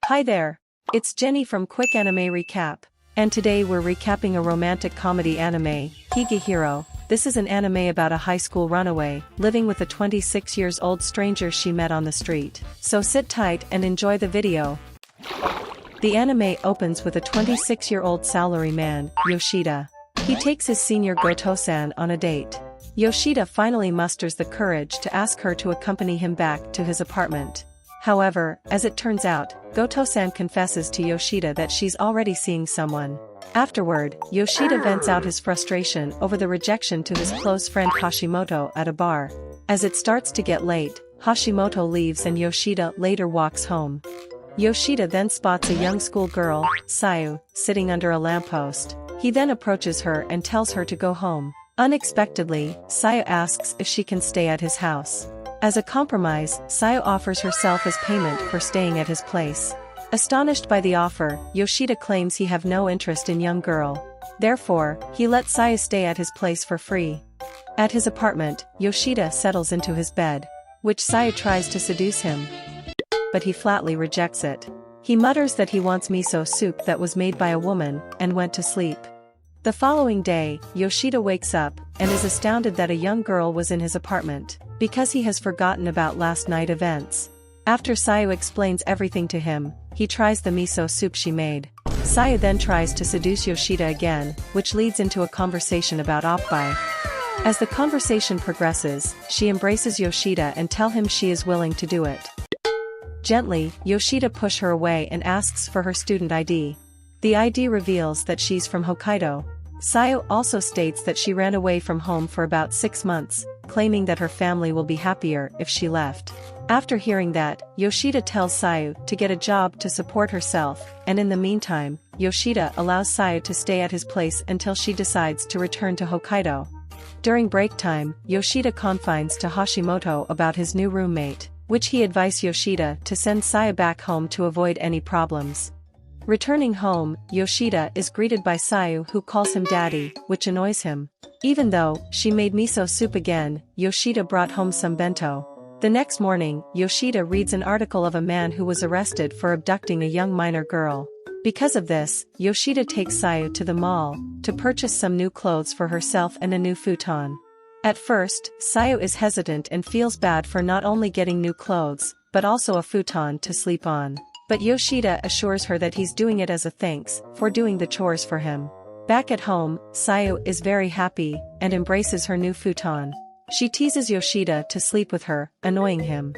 Hi there! It's Jenny from Quick Anime Recap. And today we're recapping a romantic comedy anime, Higehiro. This is an anime about a high school runaway, living with a 26-year-old stranger she met on the street. So sit tight and enjoy the video. The anime opens with a 26-year-old salaryman, Yoshida. He takes his senior Goto-san on a date. Yoshida finally musters the courage to ask her to accompany him back to his apartment. However, as it turns out, Goto-san confesses to Yoshida that she's already seeing someone. Afterward, Yoshida vents out his frustration over the rejection to his close friend Hashimoto at a bar. As it starts to get late, Hashimoto leaves and Yoshida later walks home. Yoshida then spots a young schoolgirl, Sayu, sitting under a lamppost. He then approaches her and tells her to go home. Unexpectedly, Sayu asks if she can stay at his house. As a compromise, Sayu offers herself as payment for staying at his place. Astonished by the offer, Yoshida claims he have no interest in young girl. Therefore, he lets Sayu stay at his place for free. At his apartment, Yoshida settles into his bed, which Sayu tries to seduce him. But he flatly rejects it. He mutters that he wants miso soup that was made by a woman, and went to sleep. The following day, Yoshida wakes up, and is astounded that a young girl was in his apartment, because he has forgotten about last night events. After Sayu explains everything to him, he tries the miso soup she made. Sayu then tries to seduce Yoshida again, which leads into a conversation about oppai. As the conversation progresses, she embraces Yoshida and tells him she is willing to do it. Gently, Yoshida pushes her away and asks for her student ID. The ID reveals that she's from Hokkaido. Sayu also states that she ran away from home for about 6 months, claiming that her family will be happier if she left. After hearing that, Yoshida tells Sayu to get a job to support herself, and in the meantime, Yoshida allows Sayu to stay at his place until she decides to return to Hokkaido. During break time, Yoshida confides to Hashimoto about his new roommate, which he advises Yoshida to send Sayu back home to avoid any problems. Returning home, Yoshida is greeted by Sayu who calls him daddy, which annoys him. Even though she made miso soup again, Yoshida brought home some bento. The next morning, Yoshida reads an article of a man who was arrested for abducting a young minor girl. Because of this, Yoshida takes Sayu to the mall to purchase some new clothes for herself and a new futon. At first, Sayu is hesitant and feels bad for not only getting new clothes, but also a futon to sleep on. But Yoshida assures her that he's doing it as a thanks for doing the chores for him. Back at home, Sayu is very happy and embraces her new futon. She teases Yoshida to sleep with her, annoying him.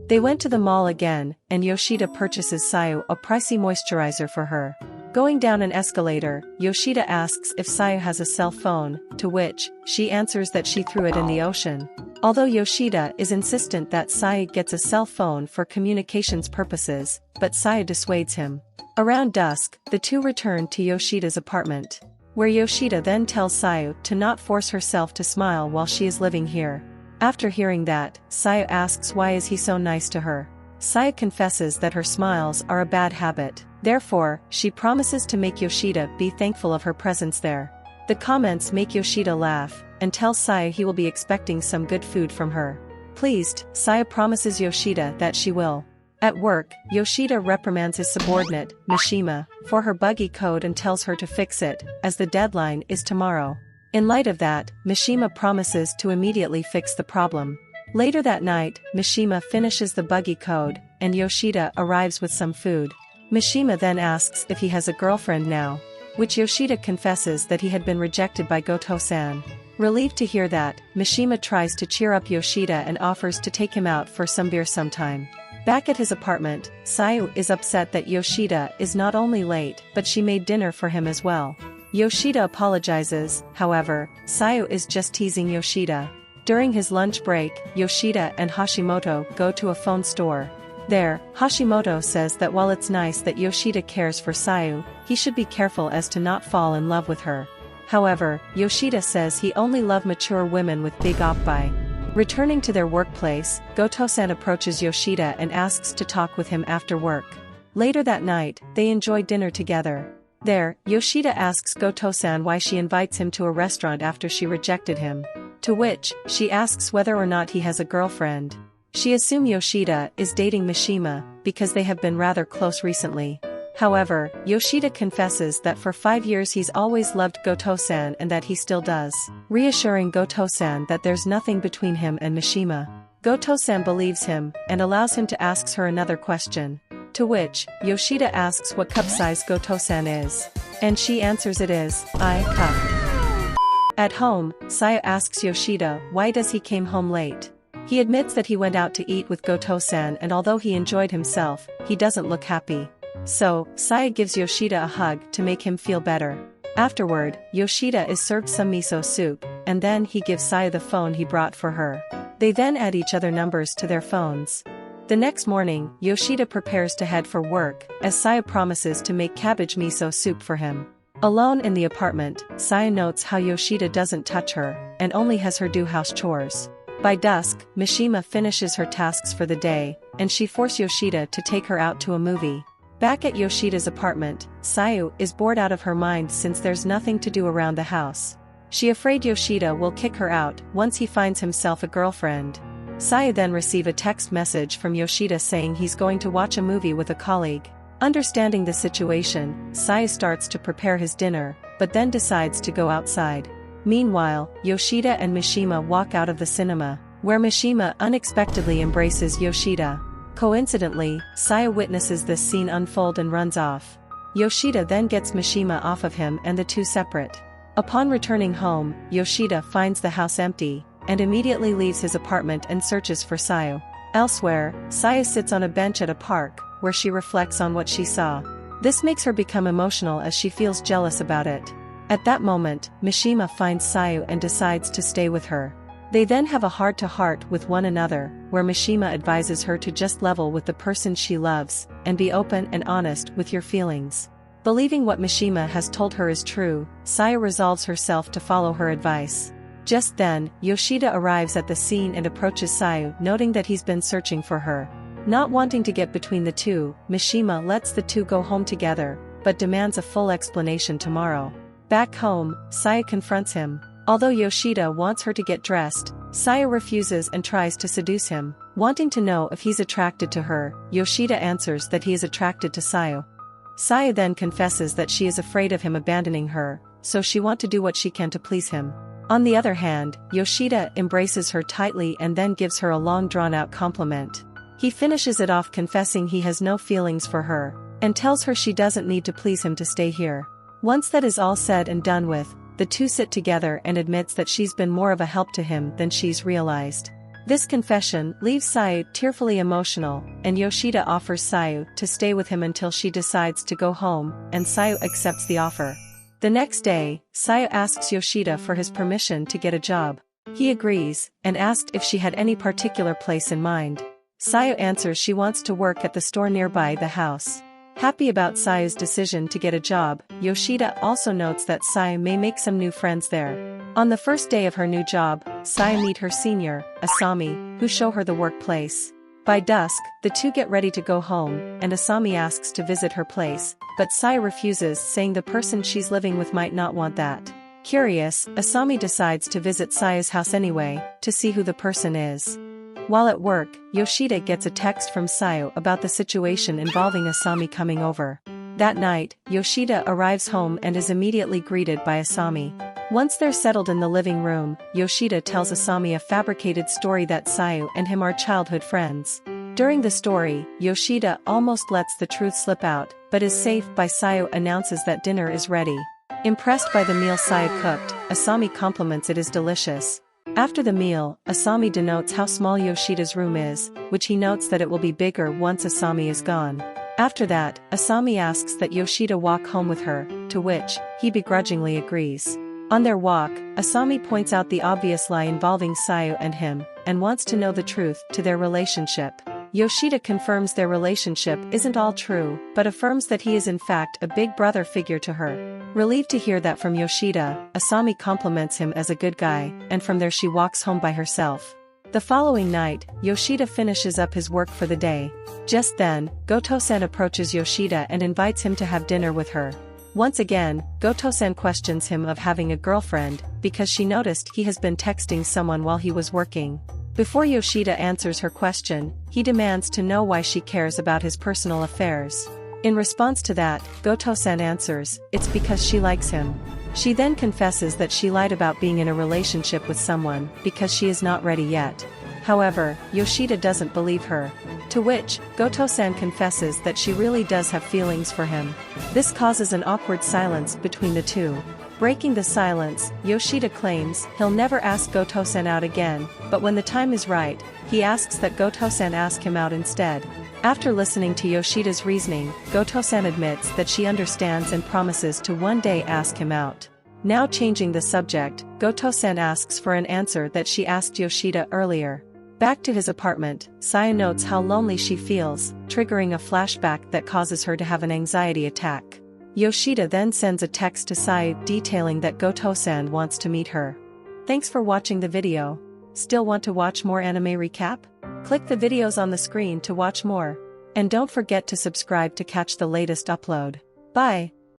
They went to the mall again, and Yoshida purchases Sayu a pricey moisturizer for her. Going down an escalator, Yoshida asks if Sayu has a cell phone, to which she answers that she threw it in the ocean. Although Yoshida is insistent that Sayu gets a cell phone for communications purposes, but Sayu dissuades him. Around dusk, the two return to Yoshida's apartment, where Yoshida then tells Sayu to not force herself to smile while she is living here. After hearing that, Sayu asks why is he so nice to her. Sayu confesses that her smiles are a bad habit, therefore, she promises to make Yoshida be thankful of her presence there. The comments make Yoshida laugh, and tells Sayu he will be expecting some good food from her. Pleased, Sayu promises Yoshida that she will. At work, Yoshida reprimands his subordinate, Mishima, for her buggy code and tells her to fix it, as the deadline is tomorrow. In light of that, Mishima promises to immediately fix the problem. Later that night, Mishima finishes the buggy code, and Yoshida arrives with some food. Mishima then asks if he has a girlfriend now, which Yoshida confesses that he had been rejected by Goto-san. Relieved to hear that, Mishima tries to cheer up Yoshida and offers to take him out for some beer sometime. Back at his apartment, Sayu is upset that Yoshida is not only late but she made dinner for him as well. Yoshida apologizes, however, Sayu is just teasing Yoshida. During his lunch break, Yoshida and Hashimoto go to a phone store. There, Hashimoto says that while it's nice that Yoshida cares for Sayu, he should be careful as to not fall in love with her. However, Yoshida says he only loves mature women with big oppai. Returning to their workplace, Goto-san approaches Yoshida and asks to talk with him after work. Later that night, they enjoy dinner together. There, Yoshida asks Goto-san why she invites him to a restaurant after she rejected him. To which, she asks whether or not he has a girlfriend. She assumes Yoshida is dating Mishima, because they have been rather close recently. However, Yoshida confesses that for 5 years he's always loved Goto-san and that he still does, reassuring Goto-san that there's nothing between him and Mishima. Goto-san believes him, and allows him to ask her another question. To which, Yoshida asks what cup size Goto-san is. And she answers it is, I cup. At home, Saya asks Yoshida why does he came home late. He admits that he went out to eat with Goto-san and although he enjoyed himself, he doesn't look happy. So, Saya gives Yoshida a hug to make him feel better. Afterward, Yoshida is served some miso soup, and then he gives Saya the phone he brought for her. They then add each other numbers to their phones. The next morning, Yoshida prepares to head for work, as Saya promises to make cabbage miso soup for him. Alone in the apartment, Saya notes how Yoshida doesn't touch her, and only has her do house chores. By dusk, Mishima finishes her tasks for the day, and she forces Yoshida to take her out to a movie. Back at Yoshida's apartment, Sayu is bored out of her mind since there's nothing to do around the house. She afraid Yoshida will kick her out once he finds himself a girlfriend. Sayu then receives a text message from Yoshida saying he's going to watch a movie with a colleague. Understanding the situation, Sayu starts to prepare his dinner, but then decides to go outside. Meanwhile, Yoshida and Mishima walk out of the cinema, where Mishima unexpectedly embraces Yoshida. Coincidentally, Saya witnesses this scene unfold and runs off. Yoshida then gets Mishima off of him and the two separate. Upon returning home, Yoshida finds the house empty, and immediately leaves his apartment and searches for Sayu. Elsewhere, Saya sits on a bench at a park, where she reflects on what she saw. This makes her become emotional as she feels jealous about it. At that moment, Mishima finds Sayu and decides to stay with her. They then have a heart-to-heart with one another, where Mishima advises her to just level with the person she loves, and be open and honest with your feelings. Believing what Mishima has told her is true, Saya resolves herself to follow her advice. Just then, Yoshida arrives at the scene and approaches Sayu, noting that he's been searching for her. Not wanting to get between the two, Mishima lets the two go home together, but demands a full explanation tomorrow. Back home, Saya confronts him. Although Yoshida wants her to get dressed, Saya refuses and tries to seduce him. Wanting to know if he's attracted to her, Yoshida answers that he is attracted to Sayu. Saya then confesses that she is afraid of him abandoning her, so she wants to do what she can to please him. On the other hand, Yoshida embraces her tightly and then gives her a long drawn-out compliment. He finishes it off confessing he has no feelings for her, and tells her she doesn't need to please him to stay here. Once that is all said and done with, the two sit together and admits that she's been more of a help to him than she's realized. This confession leaves Sayu tearfully emotional, and Yoshida offers Sayu to stay with him until she decides to go home, and Sayu accepts the offer. The next day, Sayu asks Yoshida for his permission to get a job. He agrees, and asked if she had any particular place in mind. Sayu answers she wants to work at the store nearby the house. Happy about Sayu's decision to get a job, Yoshida also notes that Sayu may make some new friends there. On the first day of her new job, Sayu meets her senior, Asami, who show her the workplace. By dusk, the two get ready to go home, and Asami asks to visit her place, but Sayu refuses, saying the person she's living with might not want that. Curious, Asami decides to visit Sayu's house anyway, to see who the person is. While at work, Yoshida gets a text from Sayu about the situation involving Asami coming over. That night, Yoshida arrives home and is immediately greeted by Asami. Once they're settled in the living room, Yoshida tells Asami a fabricated story that Sayu and him are childhood friends. During the story, Yoshida almost lets the truth slip out, but is saved by Sayu announces that dinner is ready. Impressed by the meal Sayu cooked, Asami compliments it is delicious. After the meal, Asami denotes how small Yoshida's room is, which he notes that it will be bigger once Asami is gone. After that, Asami asks that Yoshida walk home with her, to which he begrudgingly agrees. On their walk, Asami points out the obvious lie involving Sayu and him, and wants to know the truth to their relationship. Yoshida confirms their relationship isn't all true, but affirms that he is in fact a big brother figure to her. Relieved to hear that from Yoshida, Asami compliments him as a good guy, and from there she walks home by herself. The following night, Yoshida finishes up his work for the day. Just then, Goto-san approaches Yoshida and invites him to have dinner with her. Once again, Goto-san questions him of having a girlfriend, because she noticed he has been texting someone while he was working. Before Yoshida answers her question, he demands to know why she cares about his personal affairs. In response to that, Goto-san answers, it's because she likes him. She then confesses that she lied about being in a relationship with someone because she is not ready yet. However, Yoshida doesn't believe her. To which, Goto-san confesses that she really does have feelings for him. This causes an awkward silence between the two. Breaking the silence, Yoshida claims he'll never ask Goto-san out again, but when the time is right, he asks that Goto-san ask him out instead. After listening to Yoshida's reasoning, Goto-san admits that she understands and promises to one day ask him out. Now changing the subject, Goto-san asks for an answer that she asked Yoshida earlier. Back to his apartment, Saya notes how lonely she feels, triggering a flashback that causes her to have an anxiety attack. Yoshida then sends a text to Saya detailing that Goto-san wants to meet her. Thanks for watching the video. Still want to watch more anime recap? Click the videos on the screen to watch more. And don't forget to subscribe to catch the latest upload. Bye!